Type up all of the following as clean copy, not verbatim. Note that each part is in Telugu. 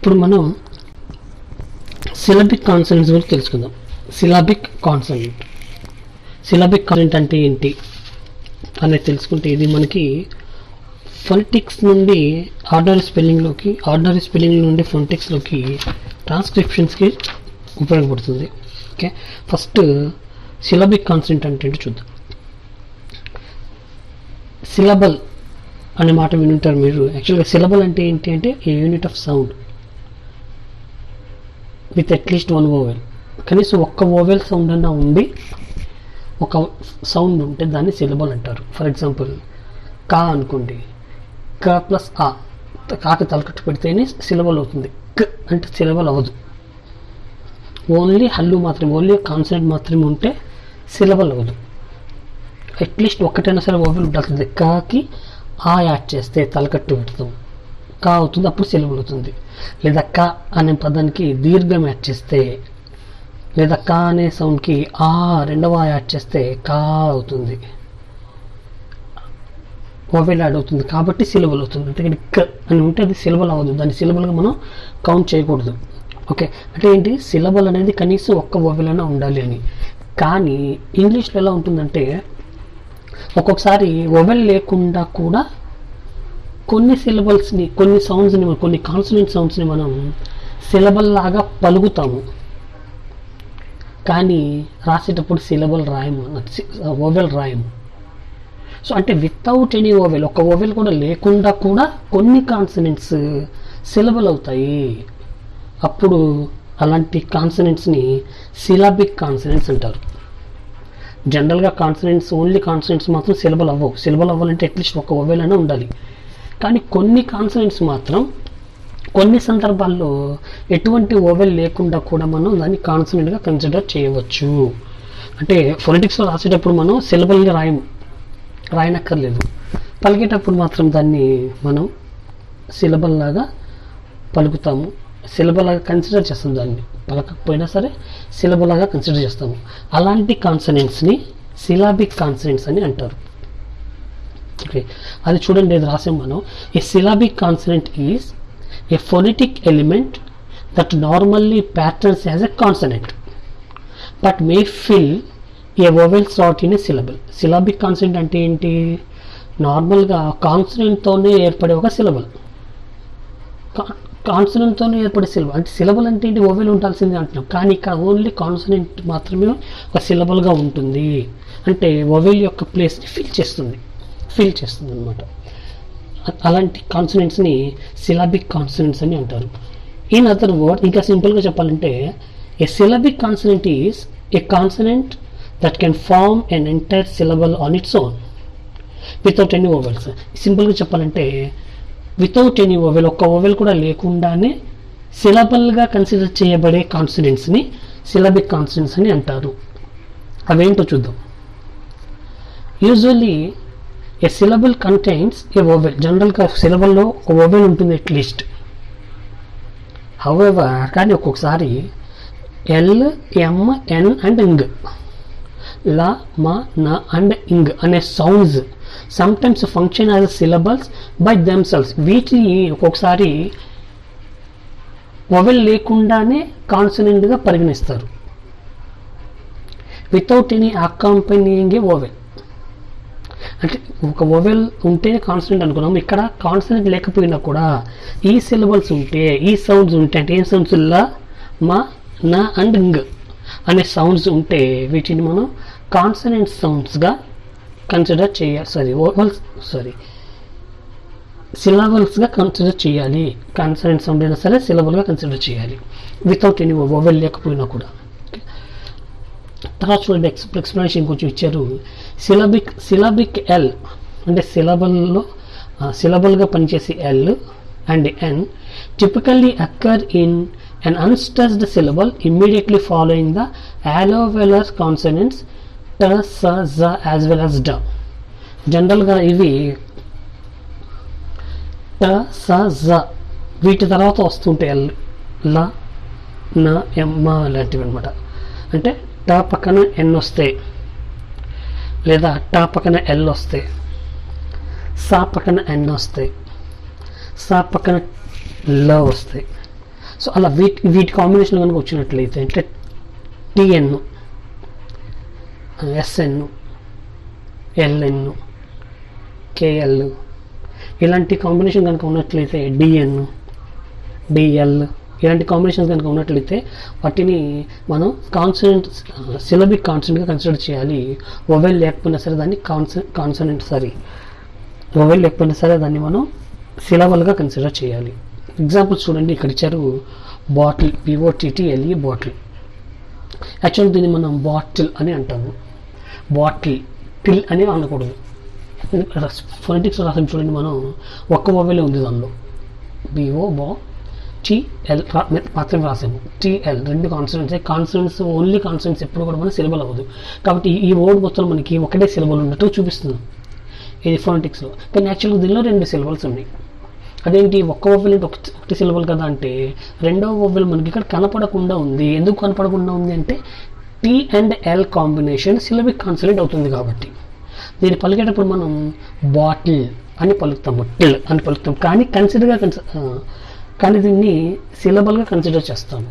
ఇప్పుడు మనం సిలబిక్ కాన్సనెంట్స్ గురించి తెలుసుకుందాం. సిలబిక్ కాన్సనెంట్ అంటే ఏంటి అనేది తెలుసుకుంటే ఇది మనకి ఫొనెటిక్స్ నుండి ఆర్డినరీ స్పెల్లింగ్ నుండి ఫొనెటిక్స్లోకి ట్రాన్స్క్రిప్షన్స్కి ఉపయోగపడుతుంది. ఓకే, ఫస్ట్ సిలబిక్ కాన్సనెంట్ అంటే ఏంటో చూద్దాం. సిలబల్ అనే మాట వినుంటారు మీరు. యాక్చువల్గా సిలబల్ అంటే ఏంటి అంటే a unit of sound with at least one vowel. కనీసం ఒక్క ఓవెల్ సౌండ్ అన్నా ఉండి ఒక సౌండ్ ఉంటే దాన్ని సిలబల్ అంటారు. ఫర్ ఎగ్జాంపుల్ కా అనుకోండి, క ప్లస్ ఆ, కాకి తలకట్టు పెడితేనే సిలబల్ అవుతుంది. క్ అంటే సిలబల్ అవ్వదు. ఓన్లీ హల్లు మాత్రమే, ఓన్లీ కాన్సనెంట్ మాత్రమే ఉంటే సిలబల్ అవ్వదు. అట్లీస్ట్ ఒక్కటైనా సరే ఓవెల్ ఉండాల్సింది. కాకి ఆ యాడ్ చేస్తే తలకట్టు పెడతాం, కా అవుతుంది, అప్పుడు సిలబల్ అవుతుంది. లేదా క అనే పదానికి దీర్ఘం యాడ్ చేస్తే, లేదా కా అనే సౌండ్కి ఆ రెండవ యాడ్ చేస్తే కా అవుతుంది, ఓవెల్ యాడ్ అవుతుంది, కాబట్టి సిలబల్ అవుతుంది. అంతేకాని క అని ఉంటే అది సిలబల్ అవ్వదు, దాన్ని సిలబల్గా మనం కౌంట్ చేయకూడదు. ఓకే, అంటే ఏంటి, సిలబల్ అనేది కనీసం ఒక్క ఓవెల్ అయినా ఉండాలి అని. కానీ ఇంగ్లీష్లో ఎలా ఉంటుందంటే ఒక్కొక్కసారి ఓవెల్ లేకుండా కూడా కొన్ని సిలబల్స్ని, కొన్ని సౌండ్స్ని, కొన్ని కాన్సనెంట్ సౌండ్స్ని మనం సిలబల్ లాగా పలుకుతాము, కానీ రాసేటప్పుడు సిలబల్ రాయము, ఓవెల్ రాయము. సో అంటే వితౌట్ ఎనీ ఓవెల్, ఒక ఓవెల్ కూడా లేకుండా కూడా కొన్ని కాన్సనెంట్స్ సిలబల్ అవుతాయి. అప్పుడు అలాంటి కాన్సనెంట్స్ని సిలబిక్ కాన్సనెంట్స్ అంటారు. జనరల్గా కాన్సనెంట్స్, ఓన్లీ కాన్సనెంట్స్ మాత్రం సిలబల్ అవ్వవు. సిలబల్ అవ్వాలంటే అట్లీస్ట్ ఒక ఓవెల్ అయినా ఉండాలి. కానీ కొన్ని కాన్సనెంట్స్ మాత్రం కొన్ని సందర్భాల్లో ఎటువంటి ఓవెల్ లేకుండా కూడా మనం దాన్ని కాన్సనెంట్గా కన్సిడర్ చేయవచ్చు. అంటే ఫొనెటిక్స్లో రాసేటప్పుడు మనం సిలబల్గా రాయనక్కర్లేదు, పలికేటప్పుడు మాత్రం దాన్ని మనం సిలబల్ లాగా పలుకుతాము, సిలబల్ లాగా కన్సిడర్ చేస్తాం. దాన్ని పలకపోయినా సరే సిలబల్ లాగా కన్సిడర్ చేస్తాము. అలాంటి కాన్సనెంట్స్ని సిలాబిక్ కాన్సనెంట్స్ అని అంటారు. ఓకే, అది చూడండి, ఇది రాసాం మనం. A syllabic consonant is a phonetic element that normally patterns as a consonant but may fill a vowel slot in a syllable. Syllabic consonant అంటే ఏంటి, నార్మల్గా కాన్సనెంట్తోనే ఏర్పడే ఒక సిలబల్, కాన్సనెంట్తోనే ఏర్పడే సిలబల్. అంటే సిలబల్ అంటే ఏంటి, ఓవెల్ ఉండాల్సిందే అంటున్నాం, కానీ ఇక్కడ ఓన్లీ కాన్సనెంట్ మాత్రమే ఒక సిలబల్గా ఉంటుంది. అంటే ఓవెల్ యొక్క ప్లేస్ని ఫిల్ చేస్తుంది అనమాట. అలాంటి కాన్సనెంట్స్ని సిలాబిక్ కాన్సనెంట్స్ అని అంటారు. ఇన్ అదర్ వర్డ్, ఇంకా సింపుల్గా చెప్పాలంటే a syllabic consonant is a consonant that can form an entire syllable on its own without any vowels. సింపుల్గా చెప్పాలంటే వితౌట్ ఎనీ ఓవెల్, ఒక్క ఓవెల్ కూడా లేకుండానే సిలబల్గా కన్సిడర్ చేయబడే కాన్సనెంట్స్ని సిలబిక్ కాన్సనెంట్స్ అని అంటారు. అవేంటో చూద్దాం. Usually a syllable contains a vowel. జనరల్గా సిలబల్లో ఒక ఓవెల్ ఉంటుంది అట్లీస్ట్. హౌఎవర్, కానీ ఒక్కొక్కసారి ఎల్, ఎం, ఎన్ అండ్ ఇంగ్, ల, మ, న అండ్ ఇంగ్ అనే sounds sometimes function as syllables by themselves. వీటిని ఒక్కొక్కసారి ఓవెల్ లేకుండానే కాన్సనెంట్గా పరిగణిస్తారు, వితౌట్ ఎనీ అకాంపనీయింగ్ ఏ ఓవెల్. అంటే ఒక ఓవెల్ ఉంటేనే కాన్సనెంట్ అనుకున్నాం, ఇక్కడ కాన్సనెంట్ లేకపోయినా కూడా ఈ సిలబల్స్ ఉంటే, ఈ సౌండ్స్ ఉంటే, అంటే ఏం సౌండ్స్, ల, మ, న అండ్ ఇంగ్ అనే సౌండ్స్ ఉంటే వీటిని మనం కాన్సనెంట్ సౌండ్స్గా కన్సిడర్ చేయాలి. సిలబల్స్గా కన్సిడర్ చేయాలి. కాన్సనెంట్ సౌండ్ అయినా సరే సిలబల్గా కన్సిడర్ చేయాలి, వితౌట్ ఎనీ ఓవెల్ లేకపోయినా కూడా. తర్వాత చూడండి, ఎక్స్ప్లెనేషన్ కొంచెం ఇచ్చారు. సిలబిక్ ఎల్ అంటే సిలబల్గా పనిచేసే L and N typically occur in an unstressed syllable immediately following the alveolar consonants t, s, z as well as d. జనరల్గా ఇవి ట, స, జ వీటి తర్వాత వస్తుంటాయి. ఎల్, ల, న, ఎమ్ లాంటివి అనమాట. అంటే ట పక్కన ఎన్ వస్తాయి, లేదా ట పక్కన ఎల్ వస్తాయి, సా పక్కన ఎన్ వస్తాయి, సా పక్కన ల వస్తాయి, సో అలా వీటి కాంబినేషన్ కనుక వచ్చినట్లయితే అంటే టిఎన్, ఎస్ఎన్, ఎల్ఎన్, కేఎల్ ఇలాంటి కాంబినేషన్ కనుక ఉన్నట్లయితే డిఎన్, డిఎల్ ఇలాంటి కాంబినేషన్స్ కనుక ఉన్నట్లయితే వాటిని మనం కాన్సనెంట్ సిలబిక్ కాన్సనెంట్గా కన్సిడర్ చేయాలి. వొవెల్ లేకపోయినా సరే దాన్ని వొవెల్ లేకపోయినా సరే దాన్ని మనం సిలబల్గా కన్సిడర్ చేయాలి. ఎగ్జాంపుల్స్ చూడండి, ఇక్కడ ఇచ్చారు బాటిల్, BOTTLE బాటిల్. యాక్చువల్ దీన్ని మనం బాటిల్ అని అంటాము, బాటిల్ టిల్ అని అనకూడదు. ఫొనెటిక్స్ రాసాం చూడండి, మనం ఒక్క వొవెల్ ఉంది దానిలో, BOTL మాత్రమే రాసాము. TL రెండు కాన్సనెంట్స్. కాన్సనెంట్స్ ఓన్లీ కాన్సనెంట్స్ ఎప్పుడు కూడా మన సిలబల్ అవ్వదు. కాబట్టి ఈ వర్డ్ మొత్తం మనకి ఒకటే సిలబల్ ఉన్నట్టు చూపిస్తుంది ఇది ఫొనెటిక్స్లో. కానీ యాక్చువల్గా దీనిలో 2 సిలబల్స్ ఉన్నాయి. అదేంటి, ఒక్క వొవెల్ అంటే ఒకటి సిలబల్ కదా అంటే, రెండవ వొవెల్ మనకి ఇక్కడ కనపడకుండా ఉంది. ఎందుకు కనపడకుండా ఉంది అంటే T and L combination syllabic consonant అవుతుంది కాబట్టి దీన్ని పలికేటప్పుడు మనం బాటిల్ అని పలుకుతాము, టిల్ అని పలుకుతాం. కానీ దీన్ని సిలబల్గా కన్సిడర్ చేస్తాము,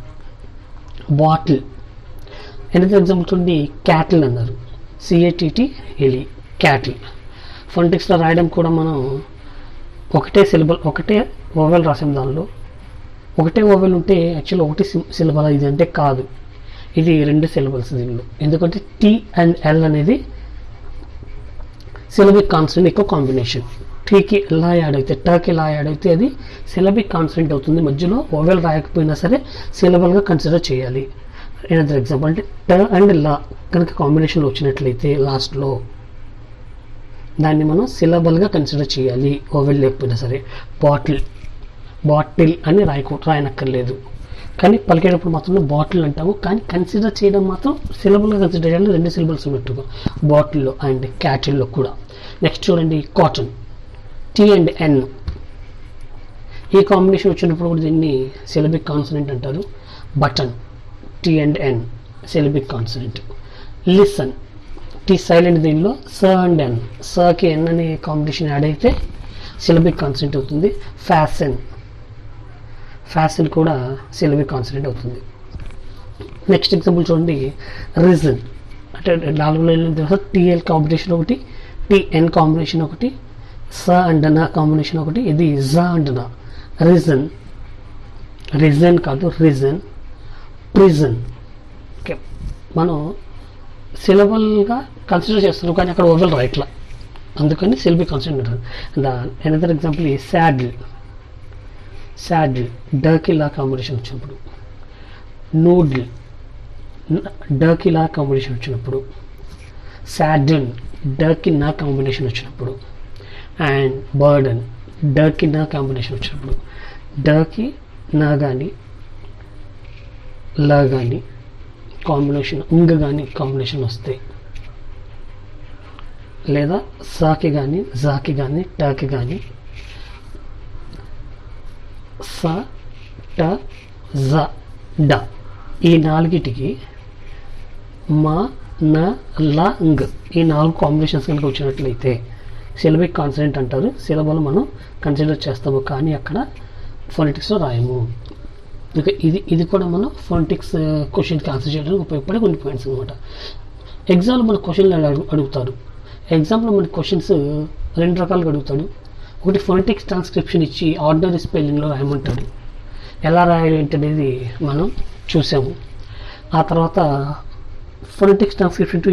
బాటిల్. ఎందుకు ఎగ్జాంపుల్ చూడండి, క్యాటిల్ అన్నారు, CATTLE క్యాటిల్. ఫొనెటిక్స్లో రాయడం కూడా మనం ఒకటే సిలబల్, ఒకటే వొవెల్ రాసాం. దానిలో ఒకటే వొవెల్ ఉంటే యాక్చువల్లీ ఒకటి సిలబల్ ఇది అంటే కాదు, ఇది 2 సిలబల్స్ దీనిలో. ఎందుకంటే T and L అనేది సిలబిక్ కాన్సనెంట్ ఎక్కువ కాంబినేషన్. టీకి ఎలా యాడ్ అయితే, టకి ఎలా యాడ్ అయితే అది సిలబిక్ కాన్సనెంట్ అవుతుంది. మధ్యలో వొవెల్ రాయకపోయినా సరే సిలబల్గా కన్సిడర్ చేయాలి. ఏదైనా ఎగ్జాంపుల్ అంటే ట అండ్ లా కనుక కాంబినేషన్లో వచ్చినట్లయితే లాస్ట్లో దాన్ని మనం సిలబల్గా కన్సిడర్ చేయాలి, వొవెల్ లేకపోయినా సరే. బాటిల్ అని రాయనక్కర్లేదు, కానీ పలికేటప్పుడు మాత్రం బాటిల్ అంటాము. కానీ కన్సిడర్ చేయడం మాత్రం సిలబల్గా కన్సిడర్ చేయాలి, 2 సిలబల్స్ ఉన్నట్టుగా బాటిల్లో అండ్ క్యాటిల్లో కూడా. నెక్స్ట్ చూడండి, కాటన్, T and N ఈ కాంబినేషన్ వచ్చినప్పుడు కూడా దీన్ని సిలబిక్ కాన్సనెంట్ అంటారు. Button, T and N syllabic consonant. Listen, T silent, దీనిలో స అండ్ N, సకి N అనే కాంబినేషన్ యాడ్ అయితే సిలబిక్ కాన్సనెంట్ అవుతుంది. ఫ్యాషన్ కూడా సిలబిక్ కాన్సనెంట్ అవుతుంది. నెక్స్ట్ ఎగ్జాంపుల్ చూడండి, రీజన్ అంటే 4 లైన్ల తర్వాత TL కాంబినేషన్ ఒకటి, TN కాంబినేషన్ ఒకటి, స అండ్ నా కాంబినేషన్ ఒకటి, ఇది జ అండ్ నా. రీజన్ కాదు, రీజన్. ప్రిజన్. ఓకే, మనం సిలబల్గా కన్సిడర్ చేస్తున్నాం కానీ అక్కడ వొవెల్ రైట్లా, అందుకని సిలబిక్ కాన్సనెంట్ అంటారు. అనదర్ ఎగ్జాంపుల్ ఈ శాడిల్ డకి లా కాంబినేషన్ వచ్చినప్పుడు, నూడిల్ డకి లా కాంబినేషన్ వచ్చినప్పుడు, సాడన్ డకి నా కాంబినేషన్ వచ్చినప్పుడు, అండ్ బర్డన్ డకి నా కాంబినేషన్ వచ్చినప్పుడు. డకి నా కానీ లా కానీ కాంబినేషన్, ఇంగ కానీ కాంబినేషన్ వస్తాయి, లేదా సాకి కానీ జాకి కానీ టకి కానీ, స ట జ డ ఈ 4టికి మా న లంగ్ ఈ 4 కాంబినేషన్స్ కనుక వచ్చినట్లయితే సిలబిక్ కాన్సనెంట్ అంటారు. సిలబల్ మనం కన్సిడర్ చేస్తాము కానీ అక్కడ ఫొనెటిక్స్లో రాయము. ఇది కూడా మనం ఫొనెటిక్స్ క్వశ్చన్కి ఆన్సర్ చేయడానికి ఉపయోగపడే కొన్ని పాయింట్స్ అనమాట. ఎగ్జామ్లో మన క్వశ్చన్లు అడుగుతారు. ఎగ్జామ్లో మన క్వశ్చన్స్ 2 రకాలుగా అడుగుతాడు. ఒకటి ఫొనెటిక్స్ ట్రాన్స్క్రిప్షన్ ఇచ్చి ఆర్డినరీ స్పెల్లింగ్లో రాయమంటాడు. ఎలా రాయాలి ఏంటనేది మనం చూసాము. ఆ తర్వాత phonetics transcription to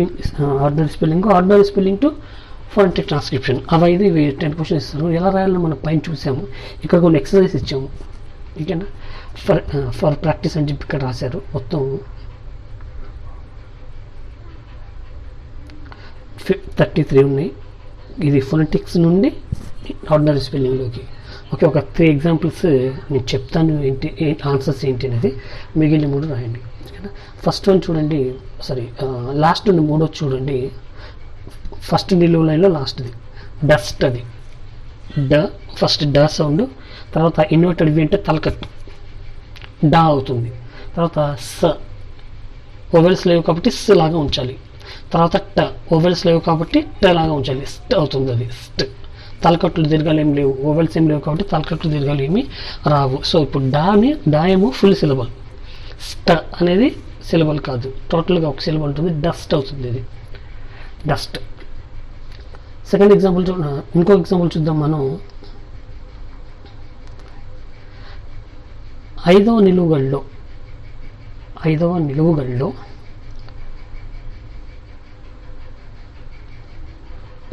ordinary spelling to phonetic transcription, అవి 10 క్వశ్చన్స్ ఇస్తారు. ఎలా రాయాలని మనం పైన చూసాము. ఇక్కడ కొన్ని ఎక్సర్సైజ్ ఇచ్చాము, ఓకేనా. ఫర్ ప్రాక్టీస్ అని చెప్పి ఇక్కడ రాశారు. మొత్తం 33 ఉన్నాయి. ఇది ఫొనెటిక్స్ నుండి ఆర్డినరీ స్పెల్లింగ్లోకి. ఓకే, ఒక 3 ఎగ్జాంపుల్స్ నేను చెప్తాను, ఆన్సర్స్ ఏంటి అనేది. మిగిలిన 3 రాయండి, ఓకేనా. ఫస్ట్ వన్ చూడండి, లాస్ట్ నుండి 3 చూడండి. ఫస్ట్ నిలువు లైన్లో లాస్ట్ది డస్ట్, అది ఫస్ట్ డ సౌండ్, తర్వాత ఇన్వర్టెడ్ వి అంటే తలకట్టు డా అవుతుంది. తర్వాత స ఓవెల్స్ లేవు కాబట్టి స్ లాగా ఉంచాలి. తర్వాత ట ఓవెల్స్ లేవు కాబట్టి ట లాగా ఉంచాలి, స్ట్ అవుతుంది, అది స్ట్. తలకట్లు దీర్ఘాలు ఏం లేవు, ఓవెల్స్ ఏం లేవు కాబట్టి తలకట్లు దీర్ఘాలు ఏమి రావు. సో ఇప్పుడు డా ఏమో ఫుల్ సిలబల్, స్ట్ అనేది సిలబల్ కాదు, టోటల్గా ఒక సిలబల్ ఉంటుంది, డస్ట్ అవుతుంది ఇది, డస్ట్. సెకండ్ ఎగ్జాంపుల్ ఇంకో ఎగ్జాంపుల్ చూద్దాం మనం. 5వ నిలువుగడలో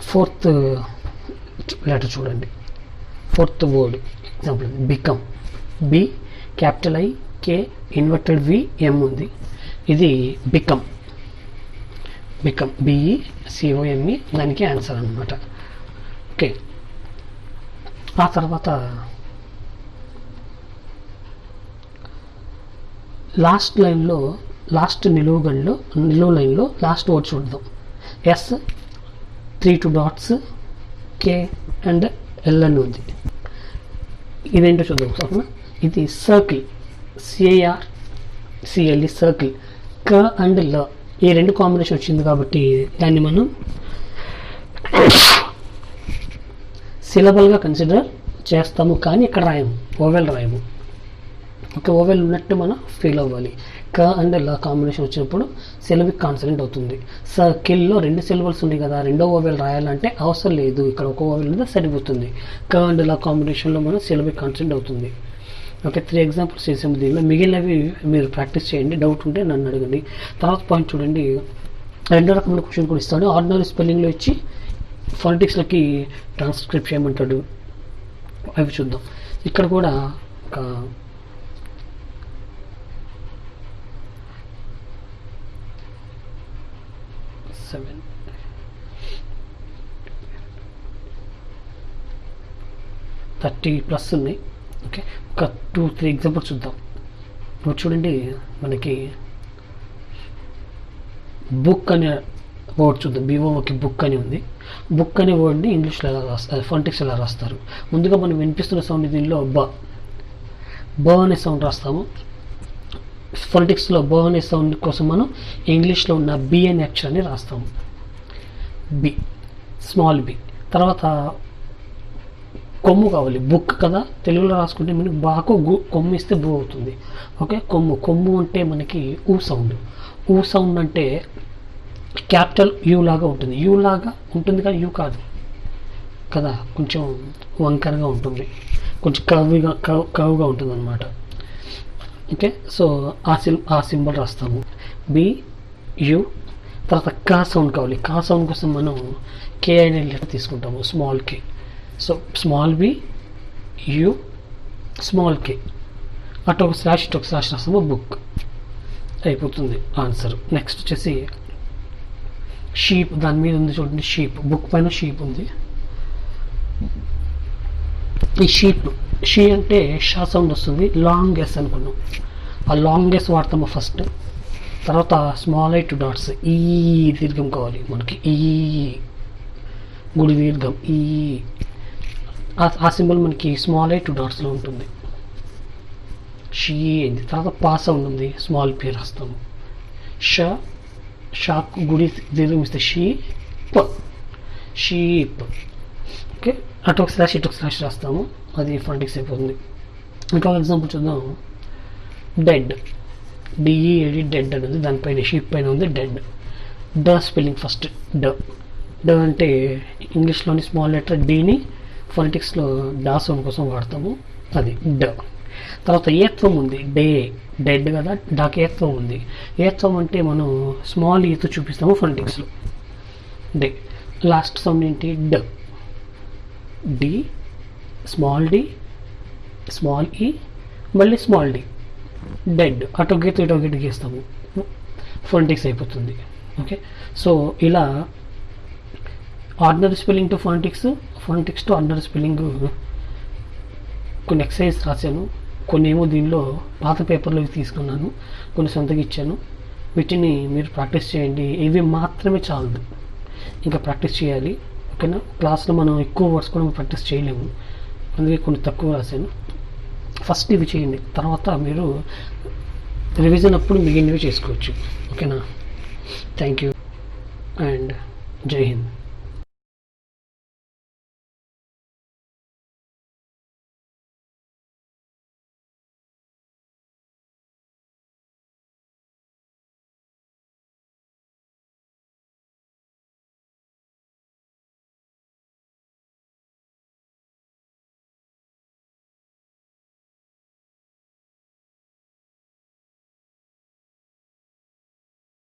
4th లెటర్ చూడండి, 4th word example become, B capital I K inverted V M ఉంది, ఇది బికమ్ BECOME దానికి ఆన్సర్ అనమాట. ఓకే, ఆ తర్వాత లాస్ట్ నిలువు లైన్లో లాస్ట్ వర్డ్ చూద్దాం. S 3 2 dots K and L అని ఉంది. ఇదేంటో చూద్దాం. ఇది సర్కిల్, CARCLE సర్కిల్, క అండ్ ల ఈ రెండు కాంబినేషన్ వచ్చింది కాబట్టి దాన్ని మనం సిలబల్గా కన్సిడర్ చేస్తాము, కానీ ఇక్కడ రాయము, ఓవెల్ రాయము. ఓకే, ఓవెల్ ఉన్నట్టు మనం ఫీల్ అవ్వాలి. క అండ్ ల కాంబినేషన్ వచ్చినప్పుడు సిలబిక్ కాన్సనెంట్ అవుతుంది. సర్కిల్లో 2 సిలబల్స్ ఉన్నాయి కదా, రెండో ఓవెల్ రాయాలంటే అవసరం లేదు, ఇక్కడ ఒక ఓవెల్ మీద సరిపోతుంది. క అండ్ ల కాంబినేషన్లో మనం సిలబిక్ కాన్సనెంట్ అవుతుంది. ఓకే, 3 ఎగ్జాంపుల్స్ చేసాము. దీనిలో మిగిలినవి మీరు ప్రాక్టీస్ చేయండి, డౌట్ ఉంటే నన్ను అడగండి. తర్వాత పాయింట్ చూడండి, 2 రకమైన క్వశ్చన్ కూడా ఇస్తాడు. ఆర్డినరీ స్పెల్లింగ్లో ఇచ్చి ఫోనెటిక్స్లోకి ట్రాన్స్క్రిప్ట్ చేయమంటాడు, అవి చూద్దాం. ఇక్కడ కూడా ఒక 30+ ఉన్నాయి. ఓకే, ఒక 2-3 ఎగ్జాంపుల్స్ చూద్దాం. ఇప్పుడు చూడండి, మనకి బుక్ అనే వర్డ్ చూద్దాం. BOOK బుక్ అని ఉంది. బుక్ అనే వర్డ్ని ఇంగ్లీష్లో ఎలా రాస్తారు, ఫోనెటిక్స్ ఎలా రాస్తారు? ముందుగా మనం వినిపిస్తున్న సౌండ్ దీనిలో బ అనే సౌండ్ రాస్తాము. ఫోనెటిక్స్లో బ అనే సౌండ్ కోసం మనం ఇంగ్లీష్లో ఉన్న B అనే అక్షరాన్ని రాస్తాము, బి, స్మాల్ బి. తర్వాత కొమ్ము కావాలి, బుక్ కదా, తెలుగులో రాసుకుంటే మనకి బాకు కొమ్ము ఇస్తే బూ అవుతుంది. ఓకే, కొమ్ము అంటే మనకి ఊ సౌండ్ అంటే క్యాపిటల్ U లాగా ఉంటుంది, కానీ యూ కాదు కదా, కొంచెం వంకరగా ఉంటుంది, కొంచెం కర్వ్గా ఉంటుంది అనమాట. ఓకే, సో ఆ సింబల్ రాస్తాము, BU. తర్వాత కా సౌండ్ కావాలి, కా సౌండ్ కోసం మనం K అనే లెటర్ తీసుకుంటాము, small K. So small B U small K, అటు ఒక స్లాష్ ఇటు ఒక స్లాష్ రాస్తాము, బుక్ అయిపోతుంది ఆన్సర్. నెక్స్ట్ వచ్చేసి షీప్, దాని మీద ఉంది చూడండి, షీప్, బుక్ పైన షీప్ ఉంది. ఈ షీ అంటే షా సౌండ్ వస్తుంది, లాంగ్ ఎస్ అనుకున్నాం, ఆ లాంగ్ ఎస్ వాడతాము ఫస్ట్. తర్వాత స్మాల్ I 2 dots ఈ దీర్ఘం కావాలి మనకి, ఈ గుడి దీర్ఘం ఈ, ఆ సింబల్ మనకి స్మాల్ I 2 dotsలో ఉంటుంది, షీ అయింది. తర్వాత పా సౌండ్ ఉంది, స్మాల్ P రాస్తాము, షాక్ గుడి దీర్ఘం ఇస్తే షీప్. ఓకే, అటు ఒక స్లాష్ ఇటు ఒక స్లాష్ రాస్తాము, అది ఫోనెటిక్స్ అయిపోతుంది. ఇంకొక ఎగ్జాంపుల్ చూద్దాం. డెడ్, DEAD డెడ్ అనేది దానిపైన షీప్ పైన ఉంది డెడ్. డ స్పెల్లింగ్ ఫస్ట్, డ అంటే ఇంగ్లీష్లోని స్మాల్ లెటర్ Dని ఫోనెటిక్స్లో డా సౌండ్ కోసం వాడతాము, అది డ. తర్వాత ఏత్వం ఉంది, డెడ్ కదా, డాకి ఏత్వం ఉంది. ఏత్వం అంటే మనం స్మాల్ ఈతో చూపిస్తాము ఫోనెటిక్స్లో, డే. లాస్ట్ సౌండ్ ఏంటి, డి, స్మాల్ డి, స్మాల్ ఈ, మళ్ళీ స్మాల్ డి, డెడ్. అటు గీత ఇటు గీత గీస్తాము, ఫోనెటిక్స్ అయిపోతుంది. ఓకే, సో ఇలా ordinary spelling to phonetics to ordinary spelling కొన్ని ఎక్సర్సైజ్ రాశాను, కొన్ని ఏమో దీనిలో పాత పేపర్లో తీసుకున్నాను, కొన్ని సొంతగా ఇచ్చాను. వీటిని మీరు ప్రాక్టీస్ చేయండి, ఇవి మాత్రమే చాలదు, ఇంకా ప్రాక్టీస్ చేయాలి. ఓకేనా, క్లాస్లో మనం ఎక్కువ వర్డ్స్ కూడా ప్రాక్టీస్ చేయలేము, అందుకే కొన్ని తక్కువ రాశాను. ఫస్ట్ ఇవి చేయండి, తర్వాత మీరు రివిజన్ అప్పుడు మిగిలినవి చేసుకోవచ్చు. ఓకేనా, థ్యాంక్ యూ అండ్ జై హింద్.